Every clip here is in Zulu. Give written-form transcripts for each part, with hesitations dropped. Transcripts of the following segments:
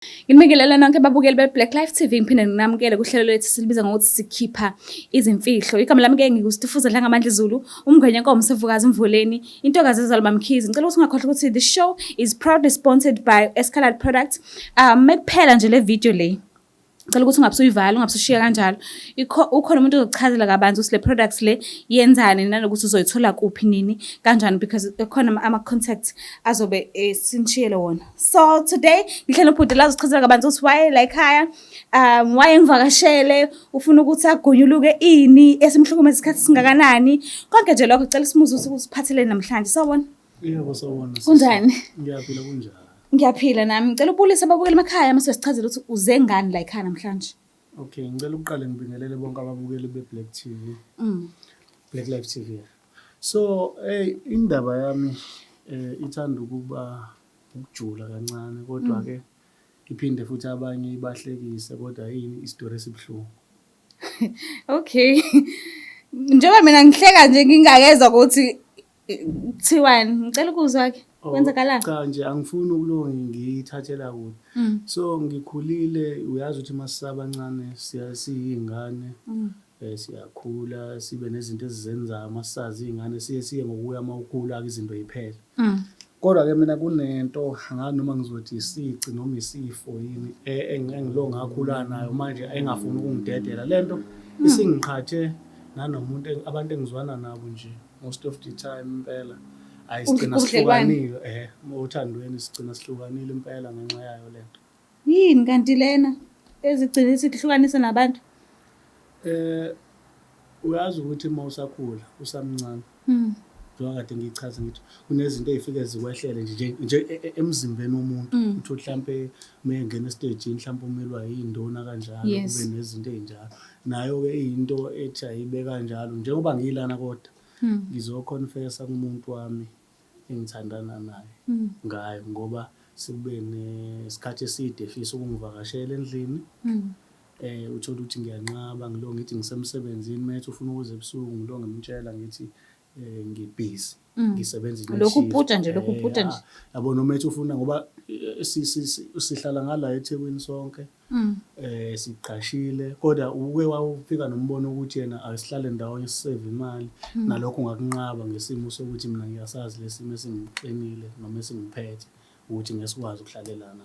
Ngibingelela nonke ababukeli be-Blaqlife TV, ngiphinde nginamukele kuhlelo lethu silibiza ngokuthi sikhipha izimfihlo. Igama lami-ke ngikuSifuza Dlangamandla Zulu, umngwenya enkomo sevukazi Mvuleni, intokazi ezalwa Mkhizi. Ngicela ukuthi ungakhohlwa ukuthi the show is proudly sponsored by SIKHIPHA Products. Mekuphela nje le video le, ngicela ukuthi ungabusuyivali, ungabusishiya kanjalo. Ukhona umuntu ozokuchazela kabanzi ukuthi le products le yenzani nanokuthi uzoyithola kuphi nini kanjani, because ekhona ama-contacts azobe sinishiyele wona. So today ngihlelo ubhuti la uzochazela kabanzi ukuthi why la ekhaya, why ngivakashele, ufuna ukuthi agonyuluke ini, esimhlukumeza isikhathi singakanani. Konke nje lokho ngicela simuze ukuthi usiphatheleni namhlanje. Sawubona. Yebo sawubona. Kunjani? Ngiyaphila kunjani? Ngiyaphila nami. Ngicela ubulisa ababukeli emakhaya mase sichazela ukuthi uze ngani la ekhaya namhlanje. Okay, ngicela uqale ngibingelele bonke ababukeli beBlack TV. Blaqlife TV. So, indaba yami ithanda ukuba ukujula kancane, kodwa ke iphinde futhi abanye ibahlekise, kodwa yini isitori esibhlungu. Okay. Njengoba mina ngihleka nje ngingakeza ukuthi kuthiwani, ngicela ukuzwa ke. Kwenzakalani? Cha nje angifuni ukulonga ngiyithathela kude. So ngikhulile, uyazi ukuthi masisabancane siyingane, siyakhula sibe nezinto ezizenzayo, masisazi ingane siye ngokuya mawukhula izinto yiphela. Kodwa ke mina kunento ngani noma ngizothi isici noma isifo yini engilo ngakhula nayo manje engafuni ukungidedela lento isingiqhathe nanomuntu abantu engizwana nabo nje most of the time impela. Ayigcina sihlukanile uthandweni sigcina sihlukanile impela ngenxa yayo lento. Yini kanti lena ezigcina sihlukanise nabantu? Uyazi ukuthi uma usakhula usamncane njengoba kade ngichaza ngithi kunezinto ezifike zikwehlele nje emzimbeni womuntu uthi mhlambe mengena estage mhlambe umelwa yindona kanjalo kube nezinto ezinjalo nayo ke into ethi ayibe kanjalo njengoba ngiyilana kodwa ngizoconfessa kumuntu wami engithandana naye ngayo ngoba sikube nesikhathi eside efisa ukungivakashela endlini. Uthola ukuthi ngiyanqaba ngilo ngithi ngisemsebenzini methu ufuna ukuze ebusuku ngilo ngimtshela ngithi ngibusy ngisebenza nje lokhu ubhuta nje yabona umethu ufuna ngoba sihlala ngala eThekwini sonke siqashile kodwa uke wafika nombono ukuthi yena asihlale ndawonye sisave imali nalokho ngakunqaba ngesimo sokuthi mina ngiyasazi lesimo esingiqinile noma esingiphethe ukuthi ngesikwazi ukuhlalelana.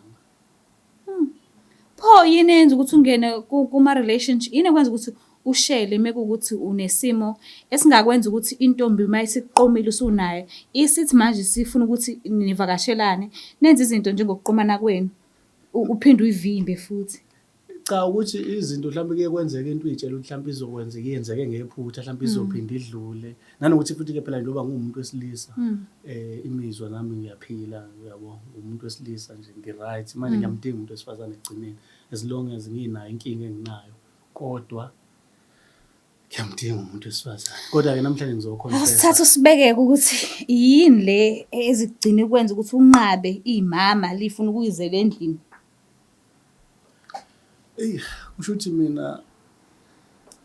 Pho yini enza ukuthi ungene kuma relationship, yini ekwenza ukuthi ushele mekuthi unesimo esingakwenza ukuthi intombi mayisiqomile usunayo isithi manje sifuna ukuthi nivakashelane nenze izinto njengokuqomana kwenu uphinde uyivimbe futhi? Cha ukuthi izinto mhlawumbe kuye kwenzeka into uyitshela ukuthi mhlawumbe izokwenzeka iyenzeke ngephutha mhlawumbe izophinda idlule nanokuthi futhi ke phela njengoba ngumuntu wesilisa imizwa nami ngiyaphila uyabo umuntu wesilisa nje ngi-right manje ngiyamdinga umuntu wesifazane egcineni as long as nginayo inkinga enginayo kodwa ngiyamdinga umuntu wesifazane kodwa ke namhlanje ngizokhonfessa asithatha sibekeke ukuthi yini le ezigcina ukwenza ukuthi unqabe imama lifuna ukuyizela endlini. Kusho ukuthi mina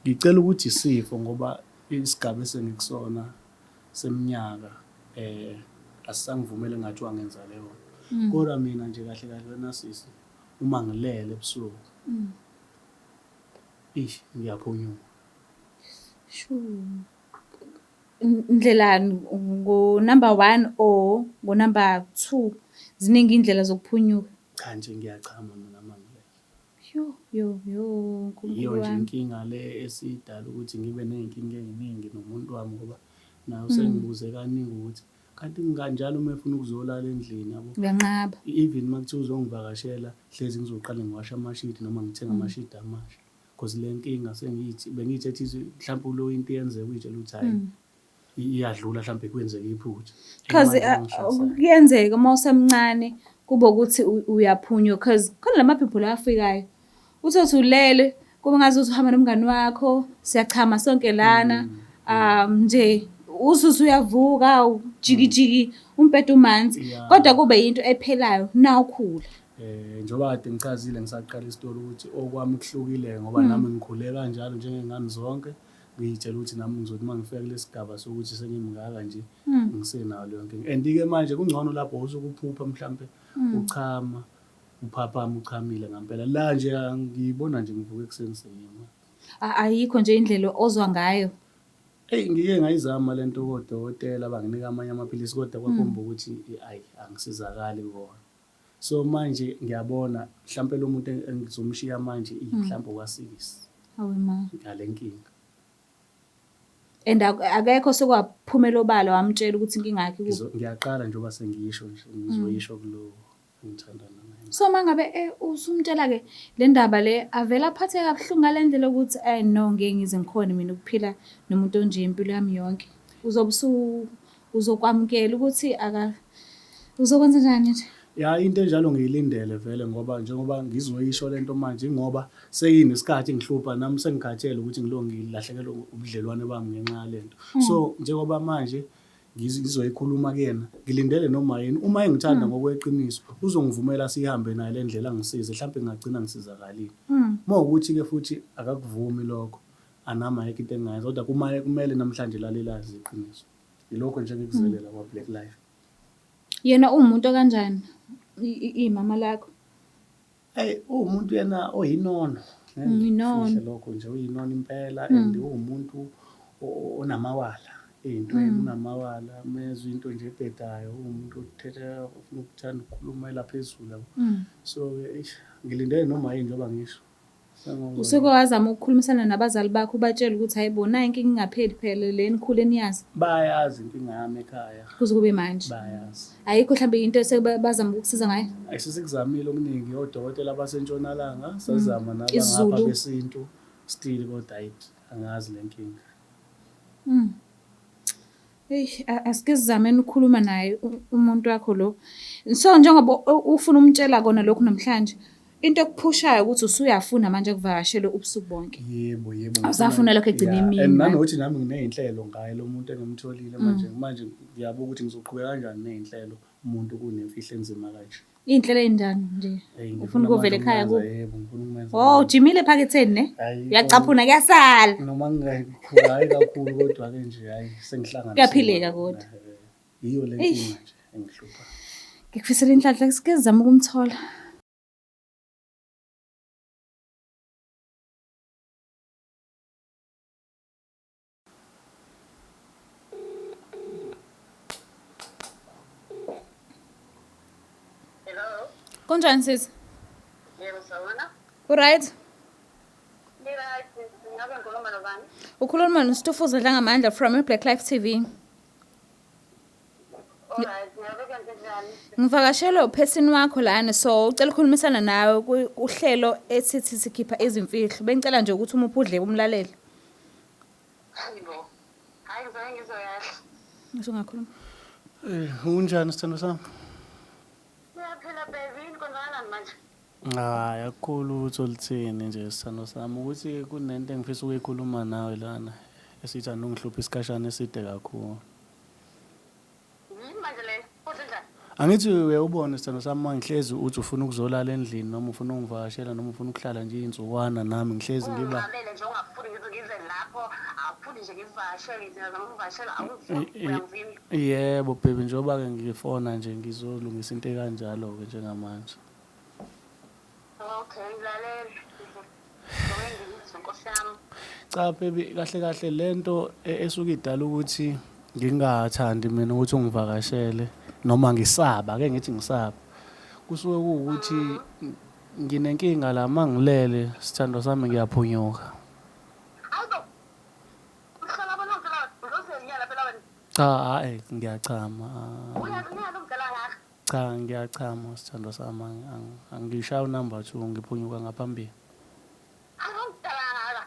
ngicela ukuthi isifo ngoba isigaba esengikusona seminyaka asisangivumele ngathi wangenza leyo kodwa mina nje kahle kahle nasisi uma ngilele ebusuku ngiyaphunyuka. Ndlelani ngo number 1 or ngo number 2 ziningi indlela zokuphunyuka? Cha nje ngiyachama mina mangilele. Yo iyo nje inkinga le esidala ukuthi ngibe nezinkinga eziningi nomuntu wami ngoba nayo sengibuze kaningi ukuthi kanti ngikanjalo uma efuna ukuzolala endlini yabo uyanqaba even makuthiwa uzongivakashela hlezi ngizoqala ngiwasha amashidi noma ngithenga amashidi amasha because le nkinga sengithi bengithi ethi mhlawumbe lo into yenzeka uyitshela ukuthi hayi iyadlula mhlawumbe kwenzeka iphutha because kuyenzeka uma usemncane kube ukuthi uyaphunyuka because khona lamaphipho la afikayo uthi ulele kube ngazuthi uhamba nomngani wakho siyachama sonke lana nje ususu uyavuka ujikijiki umpethu umanzi kodwa kube into ephelayo na ukhula. Njengoba kade ngichazile ngisaqala isitori ukuthi okwami kuhlukile ngoba nami ngikhule kanjalo njengengane zonke ngiyitshela ukuthi nami ngizothi mangifika kulesigaba sokuthi sengimngaka nje ngisenayo leyo nkinga and ke manje kungcono lapho usukuphupha mhlambe uchama uphaphama uchamile ngampela. La nje ngibona nje ngivuka ekuseni sengima. Ayikho nje indlela ozwa ngayo. Ngike ngayizama lento kodokotela banginika amanye amaphilisi kodwa kwakhomba ukuthi ayi angisizakali kuwona. So manje ngiyabona mhlampe lo muntu engizomshiya manje mhlampe kwasikisi. Hawe ma. Ngale nkinga. And akekho sekwaphumela obala wamtshela ukuthi inkinga yakhe ngiyaqala njengoba sengiyisho nje ngizoyisho kulo ngithandana naye. So mangabe usumtshela ke le ndaba le avela aphathe kabuhlungu ngalendlela ukuthi no ngeke ngize ngikhona mina ukuphila nomuntu onje impilo yami yonke. Uzobe uzokwamukela ukuthi uzokwenza njani nje? Ya into enjalo ngiyilindele vele ngoba njengoba ngizoyisho lento manje ngoba seyinesikhathi ngihlupha nami sengikhathele ukuthi ngilahlekelwe ubudlelwane bami ngenxa yalento. So njengoba manje ngizoyikhuluma kuyena ngilindele noma yini uma engithanda ngokweqiniso uzongivumela sihambe naye le ndlela angisize mhlawumbe ngagcina ngisizakalile. Mawukuthi ke futhi akakuvumi lokho anama yeke into engayenza kodwa kumele namhlanje lalelazi iqiniso. Yilokho nje ngikuzelela kwa Blaqlife. Yena umuntu kanjani imama lakho? Umuntu yena oyinono. Inono. Lokho nje uyinono impela and umuntu onamawala. Ey'ntweni unamawala mezwe into nje ebhedayo umuntu othetha ufuna ukuthanda ukukhulumela phezulu. So ngilindele noma yini njengoba ngisho. Useke wazama ukukhulumisana nabazali bakho ubatshela ukuthi hayibona inkinga ingapheli phela le nikhule niyazi. Bayazi inkinga yami ekhaya. Kuze kube manje. Bayazi. Ayikho mhlawumbe into esebazama ukukusiza ngayo. Ayisesikuzamile okuningi odokotela basentshonalanga sazama nabangapha besintu still kodwa angazi lenkinga. Asike sizameni ukukhuluma naye umuntu wakho lo. So njengoba ufuna umtshela kona lokho namhlanje into ekuphushayo ukuthi usuyafuna manje ukuvakashelwe ubusuku bonke. Yebo. Awusafuna lokho egcina imini. And nanokuthi nami nginey'nhlelo ngaye lo muntu engimtholile manje ngiyabuka ukuthi ngizoqhubeka kanjani ney'nhlelo umuntu kunemfihlo enzima kanje. Iy'nhlelo ey'ndani nje. Ufuna ukuvela ekhaya kubo. Yebo ngifuna ukumenza. Ujimile ephaketheni ne? Uyacaphuna kuyasala. Noma ngingayi kakhulu kodwa ke nje hayi sengihlangana. Kuyaphileka kodwa. Yiyo le nkinga nje engihlupha. Ngikufisela inhlanhla sike sizama ukumthola. Kunjani sisi? Yebo sawona. Right? Right, ngabe ngikhuluma nobani? Ukhuluma noSifuza Dlangamandla from Blaqlife TV. Alright, ngabe kanjani? Ngivakashelwe uphesini wakho lana so ucela ukukhulumisana nawe kuhlelo esithi sikhipha izimfihlo. Bengicela nje ukuthi umuphi udlebe umlaleli. Hayibo. Hayi ngizake ngizoyazi. Ngisho ngakhuluma. Unjani sithando sami? Siyaphila baby, konzana manje. Hayi akukhulu ukuthi olithini nje sithando sami ukuthi kunento engifisa ukuyikhuluma nawe lana esithi anongihlupha isikhashana eside kakhulu. Manje le, futhi njani? Angithi uyabona sithando sami mangihlezi uthi ufuna ukuzolala endlini noma ufuna ungivakashela noma ufuna ukuhlala nje insukwana nami ngihlezi ngiba ngabele nje ungafuni ngize lapho awufuni nje ngivakashele ngizama ukuvakashela awufuni uyangivimba. Yebo baby njengoba ke ngifona nje ngizolungisa into ekanjalo ke njengamanje. Okay, ngilalela. Ngizokwenza inkosi yami. Cha baby kahle lento esuka idala ukuthi ngingathandi mina ukuthi ungivakashele noma ngisaba ke ngithi ngisaba kusuke kuukuthi nginenkinga la mangilele sithando sami ngiyaphunyuka. Awudo. Uhlala bonke la, uzosenyala phela wena. Cha ngiyachama. Uyazinyala umdala ngaka. Cha ngiyachama sithando sami angishaya unumber 2 ngiphunyuka ngaphambili. Awumdala ngaka.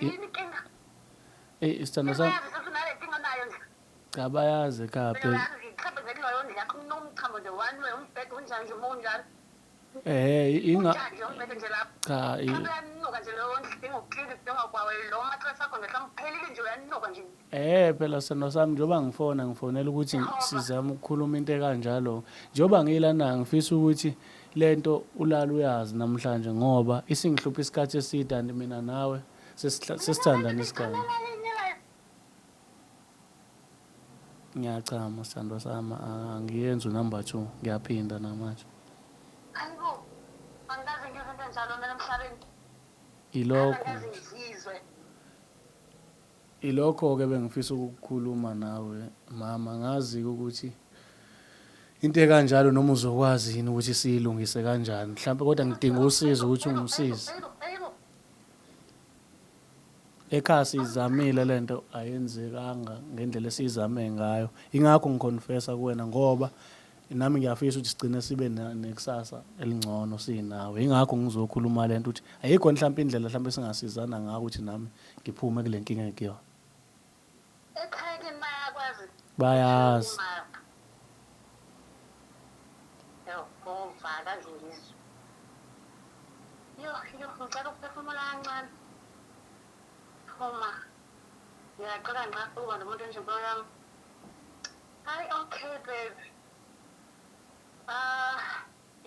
Yini inkinga? Sithando sami cha bayazi ekhaya baby. Inga cha phela sithando sami njengoba ngifonela ukuthi sizame ukukhuluma into ekanjalo njengoba ngilana ngifisa ukuthi lento ulala uyazi namhlanje ngoba isingihlupha isikhathi eside and mina nawe sesithandana isikhathi. Ngiyachama sithando sami angiyenzi unumber 2 ngiyaphinda namanje. Hayibo, angikaze ngizwe into enjalo mina emhlabeni. Ilokho. Angikaze ngizizwe. Ilokho-ke bengifisa ukukhuluma nawe mama, ngazi ukuthi into ekanjalo noma uzokwazi yini ukuthi siyilungise kanjani. Mhlawumbe kodwa ngidinga usizo ukuthi ungisize. Ekhaya sizamile lento ayenzekanga ngendlela esizame ngayo. Ingakho ngiconfessa kuwena ngoba nami ngiyafisa ukuthi sigcine sibe nekusasa elingcono sinawe. Ingakho ngizokhuluma lento ukuthi ayikho mhlawumbe indlela mhlawumbe singasizana ngayo ukuthi nami ngiphume kule nkinga engikuyona. Ekhaya ke bayakwazi. Bayazi. Ngivakazi ngizwe. Yo, ngicela ukuphefumula kancane. Phuma. Ngiyaqala ngaphuka nomuntu enjalo yami. Hayi, okay baby.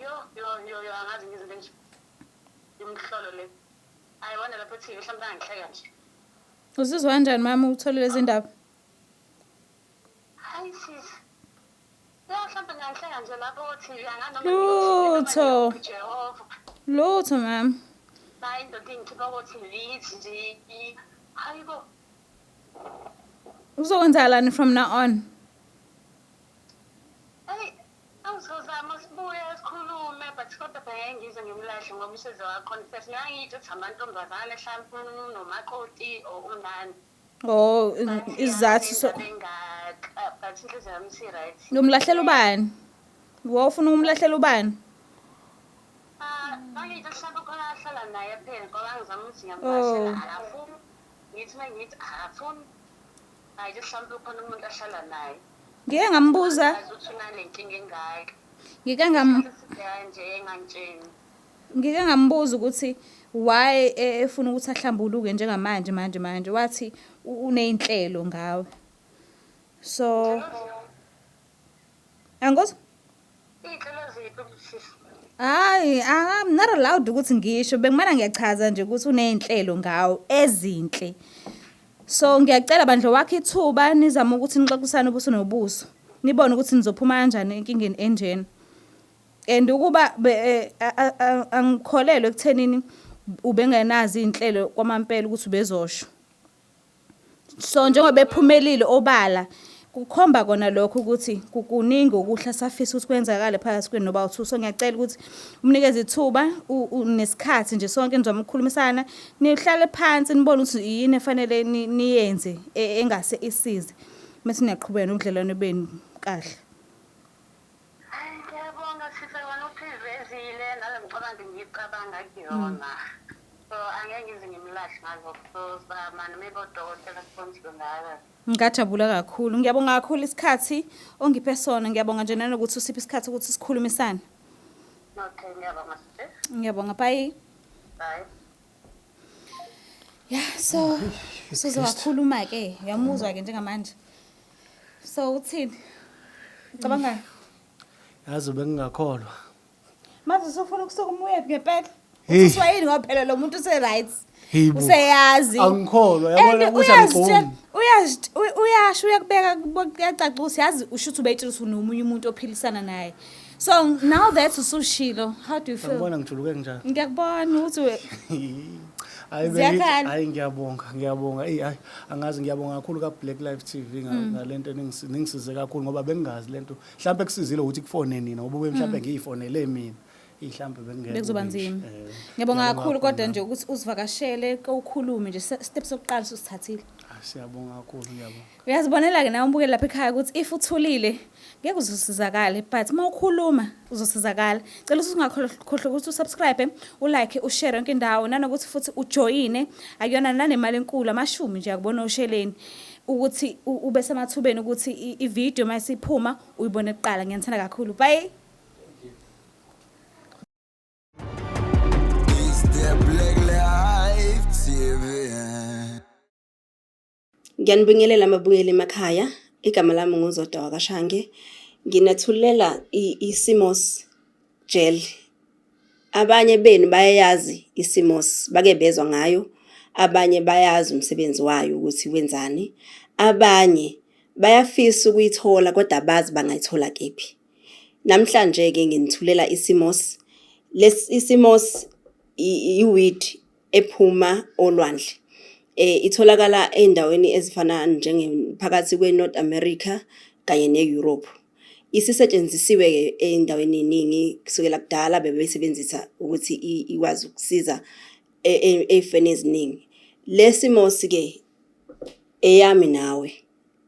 Yo, angazi ngizinto nje. Imhlolo le. Ayibona lapho TV mhlawumbe angihleka nje. Uzizwa kanjani mama uthole lezi ndaba? Hayi sis. Mhlawumbe ngihleka nje lapho TV Lutho. Jehova. Lutho mama. Hayi indoda ingikhipha ku TV nje. Hayibo. Uzokwenzalani from now on? Hey, awuzozama sibuye sikhulume but kodwa bengizwe ngimlahle ngoba usizo waconfess ngiyayithi ukuthi amantombazane mhlawumbe nomakoti unani. Oh, izathu so. But inhliziyo yami si-right. Ngumlahlela ubani? Wofuna ukumlahlela ubani? Bangithi mhlawumbe khona ahlala naye phela ngoba ngizama ukuthi ngiyamlahlela akafuni. Ngithi akafuni. Hayi nje mhlawumbe khona umuntu ahlala naye. Ngike ngambuza. Ukuthi unale nkinga engaka. Ngike ngambuza ukuthi why efuna ukuthi ahlambuluke njengamanje manje wathi uneinhlelo ngawe. So Angos? Inhlelo ziphi ubusisi? Hayi, I'm not allowed ukuthi ngisho bekumana ngiyachaza nje ukuthi uneinhlelo ngawe ezinhle. So ngiyacela bandlo wakhe ithuba nizama ukuthi nixoxisane ubuso nobuso. Nibone ukuthi nizophuma kanjani enkingeni enjena. And ukuba angikholelwe ekuthenini ubengenazi inhlelo kwamampela ukuthi ubezosho. So njengoba ephumelile obala kukhomba kona lokho ukuthi kukuningi okuhla safisa ukuthi kwenzakale phakathi kwenu noba uthu. So ngiyacela ukuthi umnikeze ithuba unesikhathi nje sonke nizomkhulumisana nihlale phansi nibone ukuthi yini efanele niyenze engase isize mase niyaqhubeka nobudlelwano benu kahle. Ngiyabonga sifike wena uphivezile nalo ngicabanga ngicabanga kuyona. So angeke ngize ngimlahle ngalokho. So manje maybe odokotela sponsor ngala. Ngajabula kakhulu. Ngiyabonga kakhulu isikhathi ongiphe sona. Ngiyabonga nje nanokuthi usiphe isikhathi ukuthi sikhulumisane. Okay, ngiyabonga sis. Ngiyabonga bye. Bye. Yeah, so sizokhuluma ke. Uyamuzwa ke njengamanje. So uthini? Cabanga. Yazi bengingakholwa. Manje usufuna ukusuka umuye ngempela. Usizwa yini ngoba phela lo muntu use right. Useyazi. Angikholwa yabona ukuthi angifuni. Uyasho uyakubeka kuyacaca ukuthi yazi usho ukuthi ubeyitshela ukuthi unomunye umuntu ophilisana naye. So now that's usushilo. How do you feel? Ngibona ngijuluke njani? Ngiyakubona ukuthi hayi ngiyabonga hayi angazi ngiyabonga kakhulu ka Blaqlife TV ngalento ningisize kakhulu ngoba bengingazi lento mhlawumbe kusizile ukuthi kufone nina ngoba mhlawumbe ngiyifonele mina ihlambe bekuzoba nzima. Ngiyabonga kakhulu kodwa nje ukuthi usivakashele ukhulume nje step sokuqala usithathile. Siyabonga kakhulu ngiyabonga. Uyazibonela ke nawe umbukele lapha ekhaya ukuthi if uthulile ngeke uzosizakala but mawukhuluma uzosizakala. Cela ukuthi ungakhohlwa ukuthi usubscribe, ulike, ushare yonke indawo nanokuthi futhi ujoyine akuyona nanemali enkulu amashumi nje yakubona osheleni ukuthi ube semathubeni ukuthi ivideo mayisiphuma uyibone kuqala. Ngiyathanda kakhulu. Bye. Blaqlife TV. Ngiyanibingelela amabungeli emakhaya. Igama lami nguZodwa wakashange. Nginathulela isimos gel. Abanye benu bayayazi isimos, bake bezwa ngayo. Abanye bayazi umsebenzi wayo ukuthi wenzani. Abanye bayafisa ukuyithola kodwa bazi bangayithola kephi. Namhlanje ke nginithulela isimos Isimos iweed ephuma olwandle. Itholakala endaweni ezifana phakathi kwe-North America kanye ne-Europe. Isisetshenzisiwe endaweni eningi kusukela kudala bebesebenzisa ukuthi ikwazi ukusiza ey'feni eziningi. Lesimos ke eyami nawe,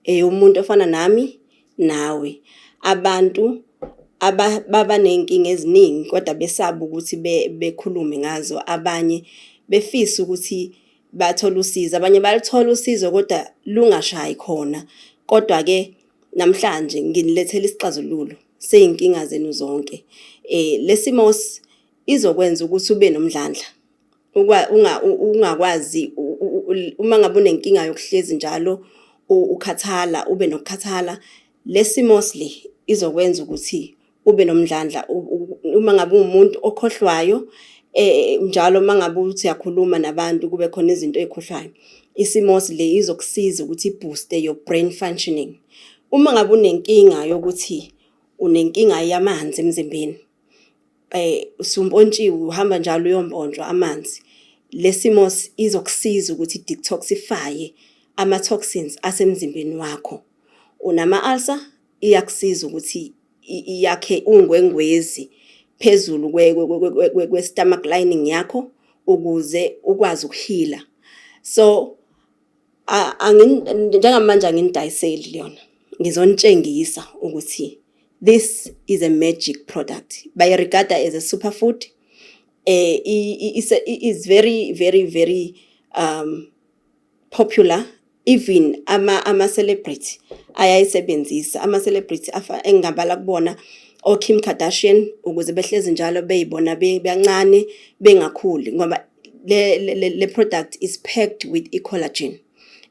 umuntu ofana nami nawe, abantu baba nenkinga eziningi kodwa besaba ukuthi bekhulume ngazo, abanye befisa ukuthi bathola usizo, abanye balithola usizo kodwa lungashayi khona. Kodwa ke namhlanje nginilethela isixazululo seyinkinga zenu zonke. Lesimos izokwenza ukuthi ube nomdlandla. Ungakwazi uma ngabe unenkinga yokuhlezi njalo ukhathala, ube nokukhathala, lesimos le izokwenza ukuthi ube nomdlandla. Uma ngabe umuntu okhohlwayo njalo mangabe uthi uyakhuluma nabantu kube khona izinto ezikhohlwayo, isimos le izokusiza ukuthi boost your brain functioning. Uma ngabe unenkinga yokuthi unenkinga yamanzi emzimbeni, usumpontshiwe uhamba njalo uyompontshwa amanzi, lesimos izokusiza ukuthi detoxify ama-toxins asemzimbeni wakho. Unama-ulcer, iyakusiza ukuthi yakhe ungwengwezi phezulu kwe-stomach lining yakho ukuze ukwazi ukuhila. So njengamanje anginidayiseli liyona, ngizonitshengisa ukuthi this is a magic product. Bayirigada as a superfood. Is very, very, very popular. Even ama-celebrity ayayisebenzisa. Ama-celebrity engingabala kubona Kim Kardashian ukuze behlezi njalo beyibona beyancane bengakhuli ngoba le product is packed with collagen.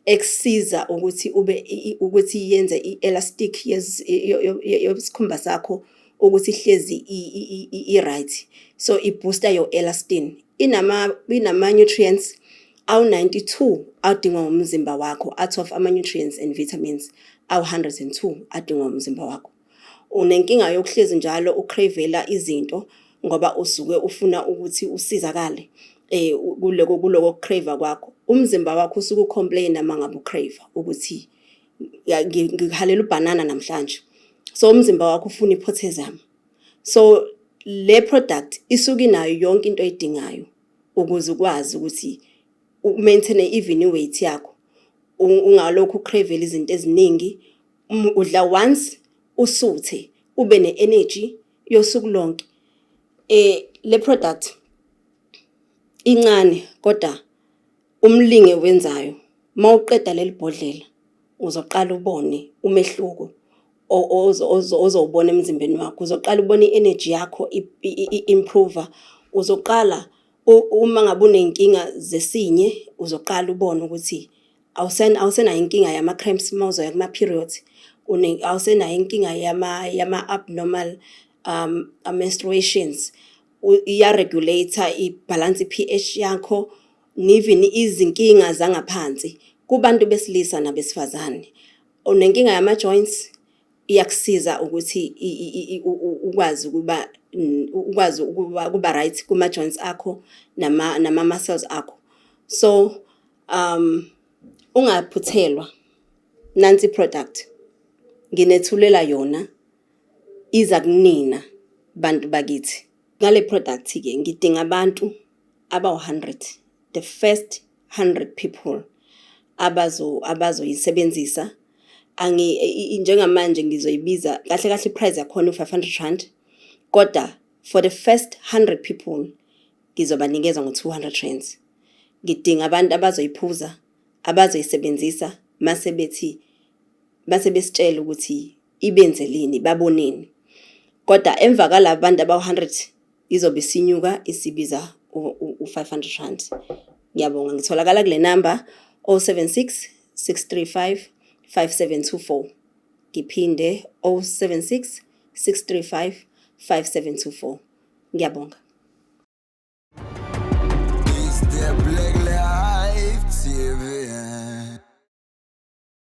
Eksisiza ukuthi yenze i-elastic yesikhumba sakho ukuthi ihlezi i-right. So i-booster your elastin. Inama nutrients awu-92 adingwa umzimba wakho, out of ama-nutrients and vitamins awu-102 adingwa umzimba wakho. Unenkinga yokuhlezi njalo ukravela izinto ngoba usuke ufuna ukuthi usizakale kuloko crave kwakho. Umzimba wakho usuke ucomplain mangabe ucrave ukuthi ngikhalela ubanana namhlanje. So umzimba wakho ufuna ipotassium. So le product isuke inayo yonke into oyidingayo ukuze ukwazi ukuthi maintain even weight yakho. Ungalokho ucravela izinto eziningi, udla once usuthe ube ne-energy yosuku lonke. Le product incane kodwa umlinge wenzayo mawuqeda leli bhodlela uzoqala ubone umehluko ozowubona emzimbeni wakho. Uzoqala ubone i-energy yakho improve. Uzoqala uma ngabe unenkinga zesinye uzoqala ubone ukuthi awusenayo inkinga yama-cramps mawuzoya kuma-periods. Awusenayo inkinga yama-abnormal menstruations. Iya-regulator, i-balance i-pH yakho, even izinkinga zangaphansi kubantu besilisa nabesifazane. Unenkinga yama-joints, iyakusiza ukuthi ukwazi ukuba right kuma-joints akho nama-muscles akho. So ungaphuthelwa nansi product nginethulela yona iza kunina bantu bakithi. Ngale product ke ngidinga abantu aba-100, the first 100 people abazoyisebenzisa. Njengamanje ngizoyibiza kahle price yakhona u-500 rand, kodwa for the first 100 people ngizobanikeza ngo-200 rands. Ngidinga abantu abazoyiphuza, abazoyisebenzisa mase besitshela ukuthi ibenzelini, baboneni. Kodwa emva kwalabo bantu aba-100 izobe isinyuka isibiza u-500 rand. Ngiyabonga, ngitholakala kule number 076 635 5724. Ngiphinde 076 635 5724. Ngiyabonga.